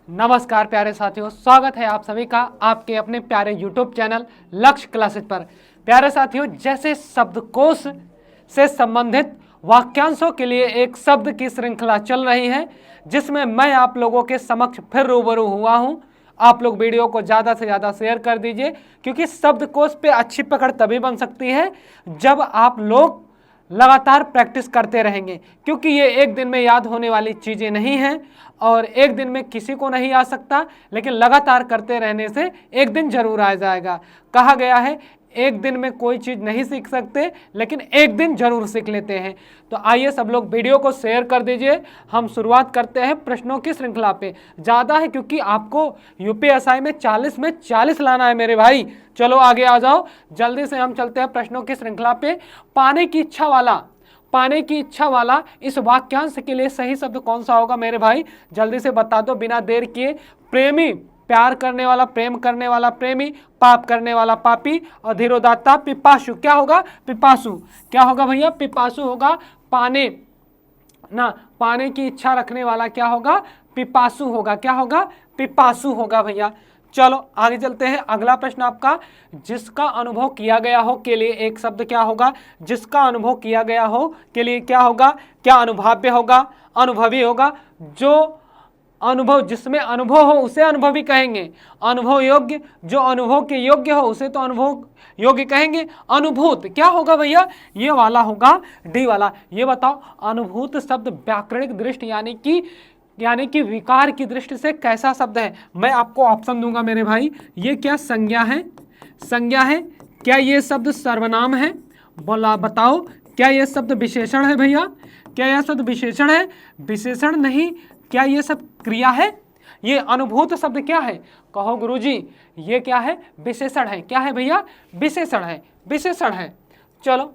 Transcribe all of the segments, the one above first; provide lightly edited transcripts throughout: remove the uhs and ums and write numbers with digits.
नमस्कार प्यारे साथियों, स्वागत है आप सभी का आपके अपने प्यारे YouTube चैनल लक्ष्य क्लासेस पर। प्यारे साथियों, जैसे शब्दकोश से संबंधित वाक्यांशों के लिए एक शब्द की श्रृंखला चल रही है, जिसमें मैं आप लोगों के समक्ष फिर रूबरू हुआ हूं। आप लोग वीडियो को ज़्यादा से ज़्यादा शेयर कर दीजिए, क्योंकि शब्दकोश पे अच्छी पकड़ तभी बन सकती है जब आप लोग लगातार प्रैक्टिस करते रहेंगे, क्योंकि ये एक दिन में याद होने वाली चीज़ें नहीं हैं और एक दिन में किसी को नहीं आ सकता, लेकिन लगातार करते रहने से एक दिन जरूर आ जाएगा। कहा गया है एक दिन में कोई चीज़ नहीं सीख सकते, लेकिन एक दिन जरूर सीख लेते हैं। तो आइए सब लोग वीडियो को शेयर कर दीजिए। हम शुरुआत करते हैं प्रश्नों की श्रृंखला पे। ज़्यादा है क्योंकि आपको यूपीएसआई में 40 में 40 लाना है मेरे भाई। चलो आगे आ जाओ, जल्दी से हम चलते हैं प्रश्नों की श्रृंखला पे। पाने की इच्छा वाला इस वाक्यांश के लिए सही शब्द कौन सा होगा मेरे भाई? जल्दी से बता दो बिना देर किए। प्रेमी, प्यार करने वाला, प्रेम करने वाला प्रेमी, पाप करने वाला पापी, और धीरोदात्ता पिपासु। क्या होगा? पिपासु। क्या होगा भैया? पिपासु होगा। पाने की इच्छा रखने वाला क्या होगा? पिपासु होगा। क्या होगा? पिपासु होगा भैया। चलो आगे चलते हैं। अगला प्रश्न आपका, जिसका अनुभव किया गया हो के लिए एक शब्द क्या होगा? जिसका अनुभव किया गया हो के लिए क्या होगा? क्या अनुभाव्य होगा? अनुभवी होगा। जो अनुभव, जिसमें अनुभव हो उसे अनुभवी कहेंगे। अनुभव योग्य, जो अनुभव के योग्य हो उसे तो अनुभव योग्य कहेंगे। अनुभूत क्या होगा भैया? ये वाला होगा, डी वाला। ये बताओ, अनुभूत शब्द व्याकरणिक दृष्टि यानी कि विकार की दृष्टि से कैसा शब्द है? मैं आपको ऑप्शन दूंगा मेरे भाई। ये क्या संज्ञा है? संज्ञा है। क्या ये शब्द सर्वनाम है? बोला बताओ। क्या ये शब्द विशेषण है भैया? क्या यह शब्द विशेषण है? विशेषण नहीं। क्या ये सब क्रिया है? ये अनुभूत शब्द क्या है? कहो गुरुजी, ये क्या है? विशेषण है। क्या है भैया? विशेषण है। विशेषण है। चलो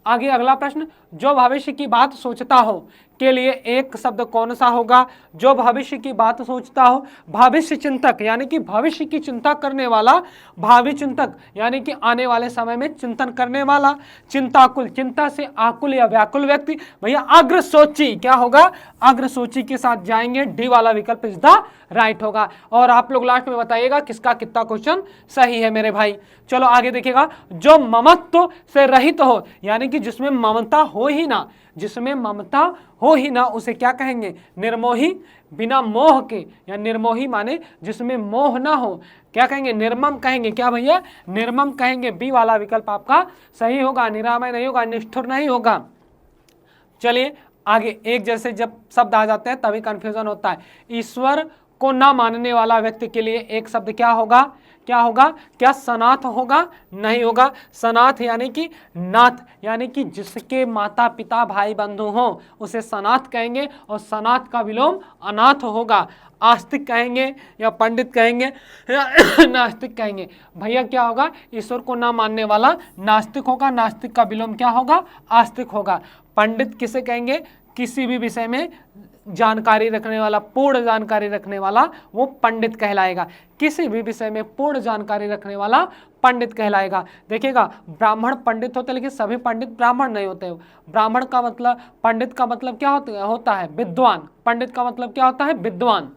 आगे अगला प्रश्न, जो भविष्य की बात सोचता हो के लिए एक शब्द कौन सा होगा? जो भविष्य की बात सोचता हो, भविष्य चिंतक यानी कि भविष्य की चिंता करने वाला, भावी चिंतक यानी कि आने वाले समय में चिंतन करने वाला। चिंताकुल, चिंता से आकुल या व्याकुल व्यक्ति। भैया अग्रसोची क्या होगा? अग्रसोची के साथ जाएंगे, डी वाला विकल्प इज द राइट होगा। और आप लोग लास्ट में बताइएगा किसका कितना क्वेश्चन सही है मेरे भाई। चलो आगे देखिएगा, जो ममत्व से रहित हो यानी कि जिसमें ममता हो ही ना, जिसमें ममता हो ही ना, उसे क्या कहेंगे? निर्मोही। बिना मोह के, या निर्मोही माने जिसमें मोह ना हो, क्या कहेंगे? निर्मम कहेंगे। क्या भैया? निर्मम कहेंगे। बी वाला विकल्प आपका सही होगा। निरामय नहीं होगा, निष्ठुर नहीं होगा। चलिए आगे, एक जैसे जब शब्द आ जाते हैं तभी कंफ्यूजन होता है। ईश्वर को ना मानने वाला व्यक्ति के लिए एक शब्द क्या होगा? क्या होगा? क्या सनाथ होगा? नहीं होगा। सनाथ यानी कि नाथ, यानी कि जिसके माता पिता भाई बंधु हों उसे सनाथ कहेंगे, और सनाथ का विलोम अनाथ होगा। आस्तिक कहेंगे या पंडित कहेंगे या नास्तिक कहेंगे। भैया क्या होगा? ईश्वर को ना मानने वाला नास्तिक होगा। नास्तिक का विलोम क्या होगा? आस्तिक होगा। पंडित किसे कहेंगे? किसी भी विषय में जानकारी रखने वाला, पूर्ण जानकारी रखने वाला, वो पंडित कहलाएगा। किसी भी विषय में पूर्ण जानकारी रखने वाला पंडित कहलाएगा। देखिएगा, ब्राह्मण पंडित होते, लेकिन सभी पंडित ब्राह्मण नहीं होते। ब्राह्मण का मतलब, पंडित का मतलब क्या होता है? विद्वान। पंडित का मतलब क्या होता है? विद्वान।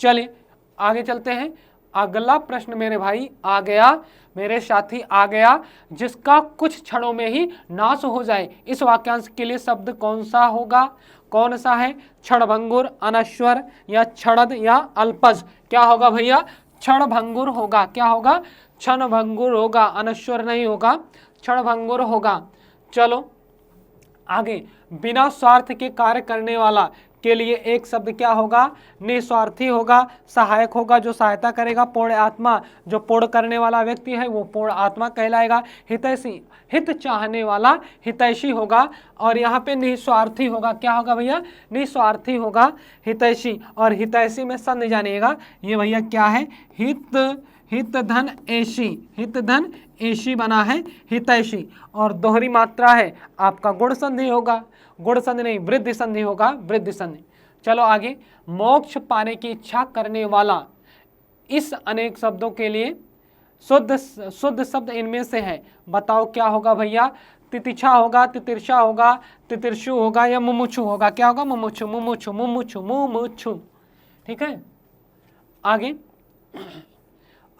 चलिए आगे चलते हैं। अगला प्रश्न मेरे भाई आ गया, मेरे साथी आ गया, जिसका कुछ क्षणों में ही नाश हो जाए, इस वाक्यांश के लिए शब्द कौन सा होगा? कौन सा है? क्षणभंगुर, अनश्वर, या क्षणद, या अल्पज। क्या होगा भैया? क्षणभंगुर होगा। क्या होगा? क्षणभंगुर होगा, अनश्वर नहीं होगा, क्षणभंगुर होगा। चलो आगे, बिना स्वार्थ के कार्य करने वाला के लिए एक शब्द क्या होगा? निस्वार्थी होगा। सहायक होगा, जो सहायता करेगा। पूर्ण आत्मा, जो पूर्ण करने वाला व्यक्ति है वो पूर्ण आत्मा कहलाएगा। हितैषी, हित चाहने वाला हितैषी होगा। और यहाँ पे निस्वार्थी होगा। क्या होगा भैया? निस्वार्थी होगा, हितैषी। और हितैषी में संधि जानिएगा, ये भैया क्या है? हित धन ऐशी, हित धन ऐशी बना है हितैषी। और दोहरी मात्रा है, आपका गुण संधि होगा। गुण संधि नहीं, वृद्धि संधि होगा, वृद्धि संधि। चलो आगे, मोक्ष पाने की इच्छा करने वाला, इस अनेक शब्दों के लिए शुद्ध शब्द इनमें से है। बताओ क्या होगा भैया? तितिक्षा होगा, तितिर्षा होगा, तितिर्षु होगा, या मुमुक्षु होगा। क्या होगा? मुमुक्षु, मुमुक्षु, मुमुक्षु, मुमुक्षु। ठीक है, आगे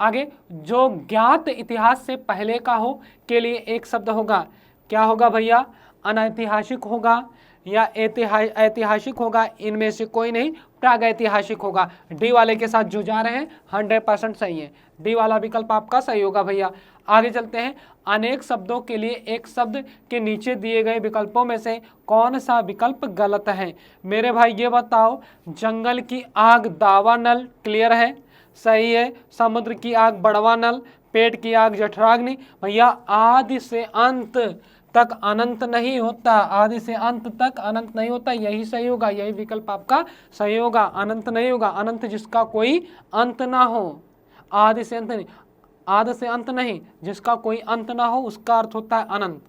आगे जो ज्ञात इतिहास से पहले का हो के लिए एक शब्द होगा, क्या होगा भैया, अनैतिहासिक होगा या ऐतिहासिक होगा, इनमें से कोई नहीं, प्रागैतिहासिक होगा। डी वाले के साथ जो जा रहे हैं 100% सही है, डी वाला विकल्प आपका सही होगा भैया। आगे चलते हैं, अनेक शब्दों के लिए एक शब्द के नीचे दिए गए विकल्पों में से कौन सा विकल्प गलत है। मेरे भाई ये बताओ, जंगल की आग दावा नल, क्लियर है, सही है। समुद्र की आग बड़वा नल, पेट की आग जठराग्नि। भैया आदि से अंत तक अनंत नहीं होता, आदि से अंत तक अनंत नहीं होता, यही सही होगा, यही विकल्प आपका सही होगा। अनंत नहीं होगा, अनंत जिसका कोई अंत ना हो, आदि से अंत नहीं, आदि से अंत नहीं, जिसका कोई अंत ना हो उसका अर्थ होता है अनंत।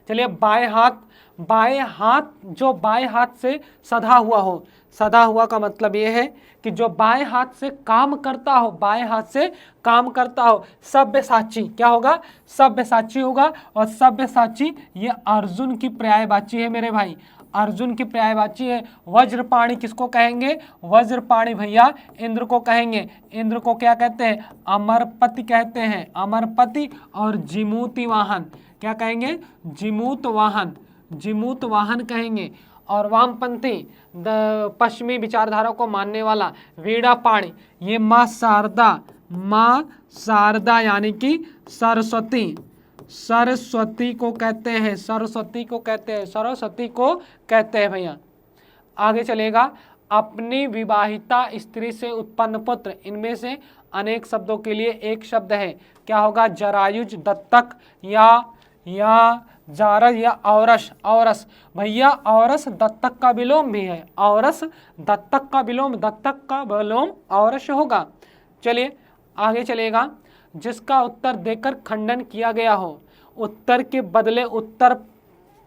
चलिए बाएं हाथ, बाएं हाथ जो बाएं हाथ से सधा हुआ हो, सधा हुआ का मतलब ये है कि जो बाएं हाथ से काम करता हो, बाएं हाथ से काम करता हो, सब्यसाची क्या होगा, सब्यसाची होगा। और सब्यसाची ये अर्जुन की पर्यायवाची है मेरे भाई, अर्जुन की पर्यायवाची है। वज्रपाणी किसको कहेंगे, वज्रपाणी भैया इंद्र को कहेंगे। इंद्र को क्या कहते हैं, अमरपति कहते हैं, अमरपति। और जिमूति वाहन क्या कहेंगे, जिमूत वाहन, जिमूत वाहन कहेंगे। और वामपंथी पश्चिमी विचारधारा को मानने वाला वीणापाणी, ये माँ शारदा, माँ शारदा यानी कि सरस्वती, सरस्वती को कहते हैं, सरस्वती को कहते हैं, सरस्वती को कहते हैं भैया। आगे चलेगा, अपनी विवाहिता स्त्री से उत्पन्न पुत्र, इनमें से अनेक शब्दों के लिए एक शब्द है, क्या होगा, जरायुज, दत्तक या जारज या औरस। औरस भैया, औरस दत्तक का विलोम भी है, औरस दत्तक का विलोम, दत्तक का विलोम औरस होगा। चलिए आगे चलेगा, जिसका उत्तर देकर खंडन किया गया हो, उत्तर के बदले उत्तर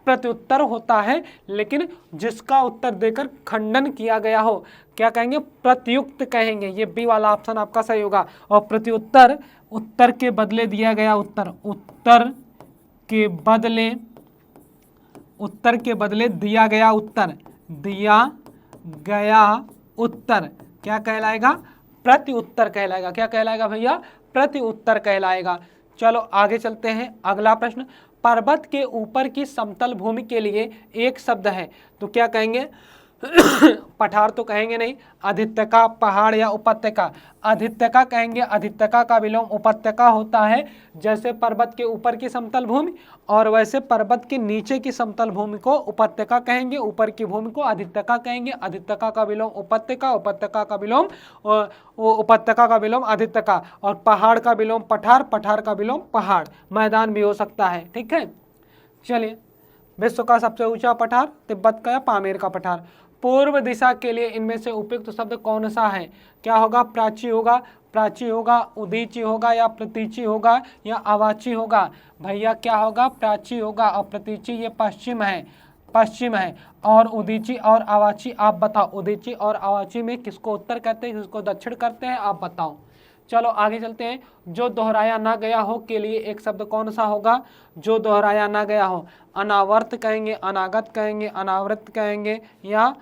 प्रत्युत्तर होता है, लेकिन जिसका उत्तर देकर खंडन किया गया हो क्या कहेंगे, प्रत्युक्त कहेंगे। ये बी वाला ऑप्शन आपका सही होगा। और प्रत्युत्तर, उत्तर के बदले दिया गया उत्तर, उत्तर के बदले, उत्तर के बदले दिया गया उत्तर, दिया गया उत्तर क्या कहलाएगा, प्रत्युत्तर कहलाएगा। क्या कहलाएगा भैया, प्रत्युत्तर कहलाएगा। चलो आगे चलते हैं, अगला प्रश्न, पर्वत के ऊपर की समतल भूमि के लिए एक शब्द है, तो क्या कहेंगे पठार तो कहेंगे नहीं, अधित्यका, पहाड़ या उपत्यका, अधित्यका कहेंगे। अधित्यका का विलोम उपत्यका होता है, जैसे पर्वत के ऊपर की समतल भूमि और वैसे पर्वत के नीचे की समतल भूमि को उपत्यका कहेंगे, ऊपर की भूमि को अधित्यका कहेंगे। अधित्यका का विलोम उपत्यका, उपत्यका का विलोम उपत्यका का विलोम अधित्यका, और पहाड़ का विलोम पठार, पठार का विलोम पहाड़, मैदान भी हो सकता है। ठीक है, चलिए, विश्व का सबसे ऊंचा पठार तिब्बत का या पामेर का पठार। पूर्व दिशा के लिए इनमें से उपयुक्त शब्द कौन सा है, क्या होगा, प्राची होगा, प्राची होगा, उदीची होगा या प्रतीची होगा या अवाची होगा। भैया क्या होगा, प्राची होगा, और प्रतीची ये पश्चिम है, पश्चिम है। और उदीची और अवाची आप बताओ, उदीची और अवाची में किसको उत्तर कहते हैं, किसको दक्षिण करते हैं, आप बताओ। चलो आगे चलते हैं, जो दोहराया ना गया हो के लिए एक शब्द कौन सा होगा, जो दोहराया ना गया हो, अनावर्त कहेंगे, अनागत कहेंगे, अनावृत कहेंगे या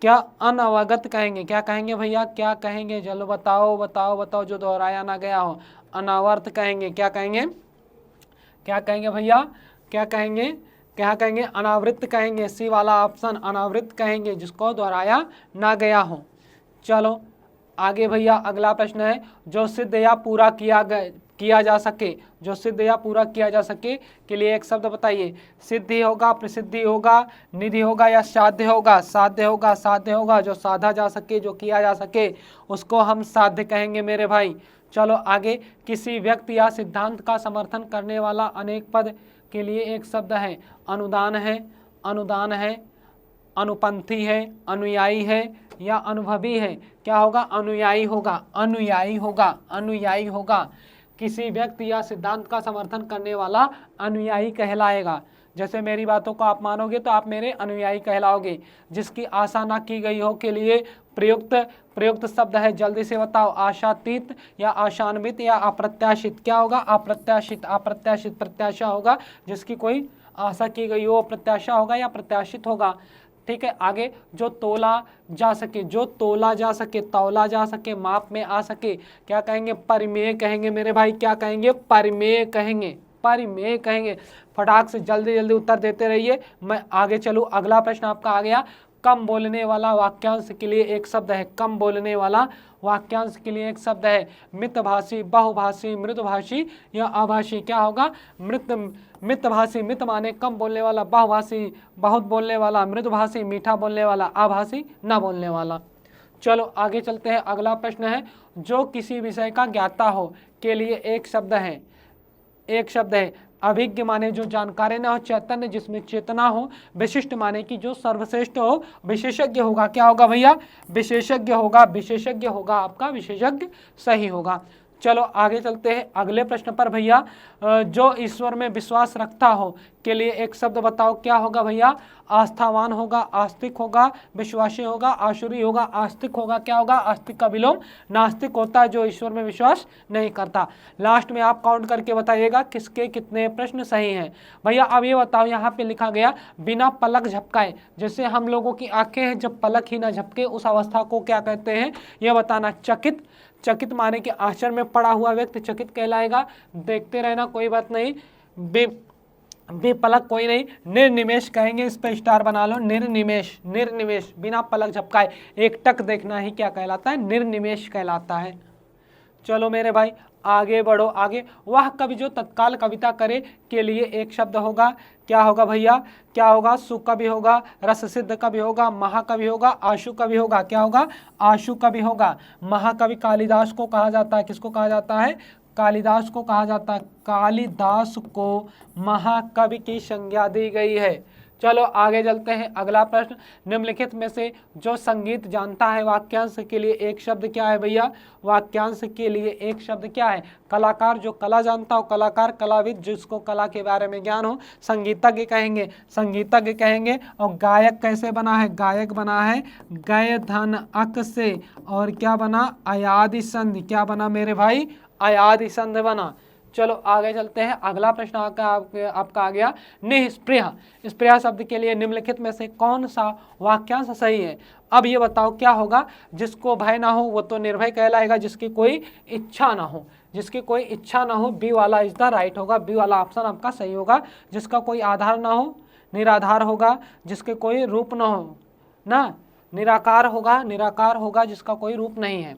क्या अनवगत कहेंगे। क्या कहेंगे भैया, क्या कहेंगे, चलो बताओ बताओ बताओ, जो दोहराया ना गया हो, अनावर्त कहेंगे, क्या कहेंगे, क्या कहेंगे भैया, क्या कहेंगे, क्या कहेंगे, अनावृत कहेंगे। सी वाला ऑप्शन, अनावृत कहेंगे जिसको दोहराया ना गया हो। चलो आगे भैया अगला प्रश्न है, जो सिद्ध या पूरा किया जा सके, जो सिद्ध या पूरा किया जा सके के लिए एक शब्द बताइए। सिद्धि होगा, प्रसिद्धि होगा, निधि होगा या साध्य होगा। साध्य होगा, साध्य होगा, जो साधा जा सके, जो किया जा सके उसको हम साध्य कहेंगे मेरे भाई। चलो आगे, किसी व्यक्ति या सिद्धांत का समर्थन करने वाला अनेक पद के लिए एक शब्द है, अनुदान है, अनुदान है, अनुपंथी है, अनुयायी है या अनुभवी है। क्या होगा, अनुयायी होगा, अनुयायी होगा, अनुयायी होगा। किसी व्यक्ति या सिद्धांत का समर्थन करने वाला अनुयायी कहलाएगा। जैसे मेरी बातों को आप मानोगे तो आप मेरे अनुयायी कहलाओगे। जिसकी आशा ना की गई हो के लिए प्रयुक्त शब्द है, जल्दी से बताओ, आशातीत या आशान्वित या अप्रत्याशित। क्या होगा, अप्रत्याशित, अप्रत्याशित, प्रत्याशा होगा, जिसकी कोई आशा की गई हो, प्रत्याशा होगा या प्रत्याशित होगा। ठीक है। आगे जो तोला जा सके, जो तोला जा सके, तौला जा सके, माप में आ सके, क्या कहेंगे? परिमेय कहेंगे मेरे भाई, क्या कहेंगे? परिमेय कहेंगे, परिमेय कहेंगे। फटाक से जल्दी जल्दी उत्तर देते रहिए, मैं आगे चलूँ। अगला प्रश्न आपका आ गया, कम बोलने वाला वाक्यांश के लिए एक शब्द है। कम बोलने वाला वाक्यांश के लिए एक शब्द है। मितभाषी, बहुभाषी, मृदुभाषी या अभाषी। क्या होगा? मितभाषी, मित माने कम बोलने वाला, बहुभाषी बहुत बोलने वाला, मृदुभाषी मीठा बोलने वाला, अभाषी ना बोलने वाला। चलो आगे चलते हैं। अगला प्रश्न है, जो किसी विषय का ज्ञाता हो के लिए एक शब्द है, एक शब्द है। अभिज्ञ माने जो जानकारी न हो, चैतन्य जिसमें चेतना हो, विशिष्ट माने कि जो सर्वश्रेष्ठ हो, विशेषज्ञ होगा। क्या होगा भैया? विशेषज्ञ होगा, विशेषज्ञ होगा आपका, विशेषज्ञ सही होगा। चलो आगे चलते हैं अगले प्रश्न पर भैया। जो ईश्वर में विश्वास रखता हो के लिए एक शब्द बताओ। क्या होगा भैया? आस्थावान होगा, आस्तिक होगा, विश्वासी होगा, आसुरी होगा, आस्तिक होगा। क्या होगा? आस्तिक का विलोम नास्तिक होता है, जो ईश्वर में विश्वास नहीं करता। लास्ट में आप काउंट करके बताइएगा किसके कितने प्रश्न सही हैं। भैया अब ये बताओ, यहाँ पे लिखा गया बिना पलक झपकाए। जैसे हम लोगों की आंखें हैं, जब पलक ही ना झपके उस अवस्था को क्या कहते हैं, ये बताना। चकित, चकित माने कि आश्चर्य में पड़ा हुआ व्यक्ति चकित कहलाएगा। देखते रहना, कोई बात नहीं। बेपलक कोई नहीं। निर्निमेष कहेंगे, इस पर स्टार बना लो। निर्निमेष, निर्निमेष बिना पलक झपकाए एक टक देखना ही क्या कहलाता है? निर्निमेष कहलाता है। चलो मेरे भाई आगे बढ़ो। आगे, वह कवि जो तत्काल कविता करे के लिए एक शब्द होगा। क्या होगा भैया? क्या होगा? सुकवि होगा, रस सिद्ध कवि होगा, महाकवि होगा, आशु कवि होगा। क्या होगा? आशु कवि होगा। महाकवि कालिदास को कहा जाता है। किसको कहा जाता है? कालिदास को कहा जाता है। कालिदास को महाकवि की संज्ञा दी गई है। चलो आगे चलते हैं। अगला प्रश्न, निम्नलिखित में से जो संगीत जानता है वाक्यांश के लिए एक शब्द क्या है भैया? वाक्यांश के लिए एक शब्द क्या है? कलाकार, जो कला जानता हो, कलाकार, कलाविद जिसको कला के बारे में ज्ञान हो, संगीतज्ञ कहेंगे, संगीतज्ञ कहेंगे। और गायक कैसे बना है? गायक बना है गय धन अक से, और क्या बना? अयादि संधि। क्या बना मेरे भाई? अयादि संधि बना। चलो आगे चलते हैं। अगला प्रश्न आपका आ गया, निःस्पृह। स्पृह शब्द के लिए निम्नलिखित में से कौन सा वाक्यांश सही है? अब ये बताओ क्या होगा? जिसको भय ना हो वो तो निर्भय कहलाएगा, जिसकी कोई इच्छा ना हो, जिसकी कोई इच्छा ना हो, बी वाला इज द राइट होगा, बी वाला ऑप्शन आपका सही होगा। जिसका कोई आधार ना हो, निराधार होगा। जिसके कोई रूप ना हो ना, निराकार होगा, निराकार होगा जिसका कोई रूप नहीं है।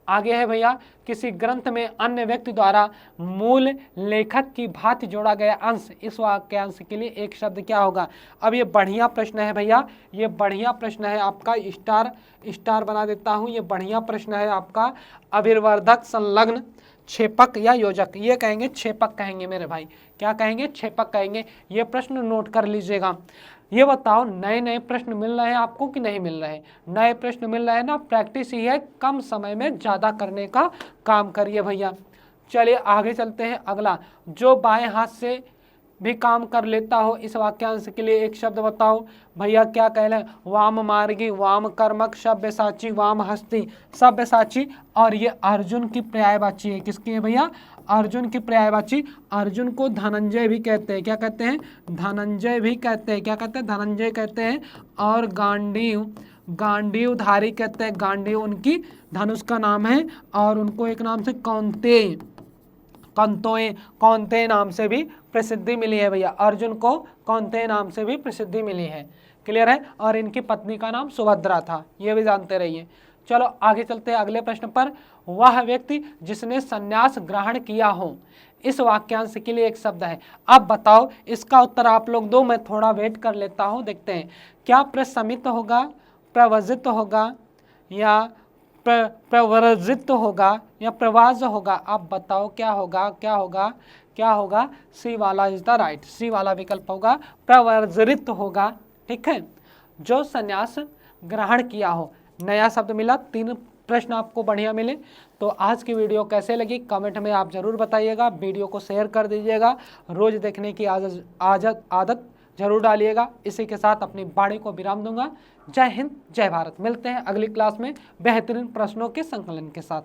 आगे है भैया, किसी ग्रंथ में अन्य व्यक्ति द्वारा मूल लेखक की भांति जोड़ा गया अंश, इस वाक्यांश के लिए एक शब्द क्या होगा? अब ये बढ़िया प्रश्न है भैया, ये बढ़िया प्रश्न है आपका। स्टार बना देता हूँ। ये बढ़िया प्रश्न है आपका। अभिवर्धक, संलग्न, छेपक या योजक। ये कहेंगे छेपक कहेंगे मेरे भाई। क्या कहेंगे? छेपक कहेंगे। ये प्रश्न नोट कर लीजिएगा। ये बताओ, नए नए प्रश्न मिल रहे हैं आपको कि नहीं मिल रहे? नए प्रश्न मिल रहे हैं ना? प्रैक्टिस ही है, कम समय में ज़्यादा करने का काम करिए भैया। चलिए आगे चलते हैं। अगला, जो बाएं हाथ से भी काम कर लेता हो, इस वाक्यांश के लिए एक शब्द बताओ भैया। क्या कह रहे हैं? वाम मार्गी, वाम कर्मक, सव्यसाची, वाम हस्ती, सव्यसाची। और ये अर्जुन की पर्यायवाची है। किसकी है भैया? अर्जुन की पर्यायवाची। अर्जुन को धनंजय भी कहते हैं। क्या कहते हैं? धनंजय भी कहते हैं। क्या कहते हैं? धनंजय कहते हैं। और गांडीव, गांडीवधारी कहते हैं। गांडीव उनकी धनुष का नाम है। और उनको एक नाम से कौंतेय, कौंतेय, कौंतेय नाम से भी प्रसिद्धि मिली है भैया। अर्जुन को कौंतेय नाम से भी प्रसिद्धि मिली है। क्लियर है? और इनकी पत्नी का नाम सुभद्रा था, ये भी जानते रहिए। चलो आगे चलते हैं अगले प्रश्न पर। वह व्यक्ति जिसने संन्यास ग्रहण किया हो, इस वाक्यांश के लिए एक शब्द है। अब बताओ इसका उत्तर आप लोग दो, मैं थोड़ा वेट कर लेता हूँ। देखते हैं क्या प्रशमित होगा, प्रवजित होगा, या प्रवर्जित होगा, या प्रवाज होगा? आप बताओ क्या होगा? क्या होगा? क्या होगा? सी वाला इज द राइट, सी वाला विकल्प होगा, प्रवर्जित होगा। ठीक है, जो संन्यास ग्रहण किया हो। नया शब्द मिला, 3 प्रश्न आपको बढ़िया मिले। तो आज की वीडियो कैसे लगी कमेंट में आप ज़रूर बताइएगा। वीडियो को शेयर कर दीजिएगा। रोज़ देखने की आदत जरूर डालिएगा। इसी के साथ अपनी वाणी को विराम दूंगा। जय हिंद, जय भारत। मिलते हैं अगली क्लास में बेहतरीन प्रश्नों के संकलन के साथ।